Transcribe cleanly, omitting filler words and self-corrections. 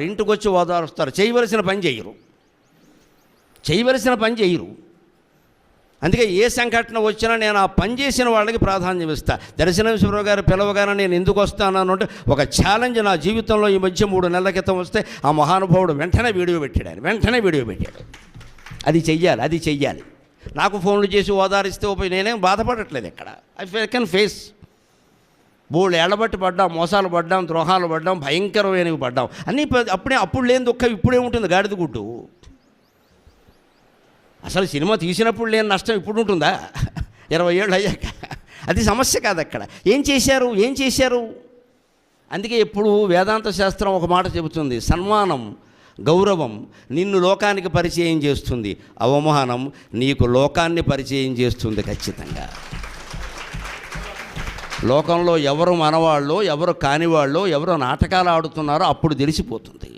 ఇంటికి వచ్చి ఓదారుస్తారు, చేయవలసిన పని చేయరు. అందుకే ఏ సంఘటన వచ్చినా నేను ఆ పని చేసిన వాళ్ళకి ప్రాధాన్యం ఇస్తా. దర్శనేశ్వరరావు గారు పిలవగానే నేను ఎందుకు వస్తాను అంటే ఒక ఛాలెంజ్ నా జీవితంలో ఈ మధ్య 3 నెలల క్రితం వస్తే ఆ మహానుభావుడు వెంటనే వీడియో పెట్టాడు. అది చెయ్యాలి. నాకు ఫోన్లు చేసి ఓదారిస్తే నేనేం బాధపడట్లేదు. ఇక్కడ ఐ కెన్ ఫేస్. బోళ్ళు ఏళ్ళబట్టి పడ్డాం, మోసాలు పడ్డాం, ద్రోహాలు పడ్డాం, భయంకరమైనవి పడ్డాం. అన్నీ అప్పుడు లేని దుఃఖం ఇప్పుడే ఉంటుంది. గాడిద గుడ్డు. అసలు సినిమా తీసినప్పుడు లేని నష్టం ఇప్పుడు ఉంటుందా 20 ఏళ్ళు అయ్యాక? అది సమస్య కాదు. అక్కడ ఏం చేశారు? అందుకే ఎప్పుడు వేదాంత శాస్త్రం ఒక మాట చెబుతుంది, సన్మానం, గౌరవం నిన్ను లోకానికి పరిచయం చేస్తుంది, అవమానం నీకు లోకాన్ని పరిచయం చేస్తుంది. ఖచ్చితంగా లోకంలో ఎవరు మనవాళ్ళో, ఎవరు కానివాళ్ళో, ఎవరు నాటకాలు ఆడుతున్నారో అప్పుడు తెలిసిపోతుంది.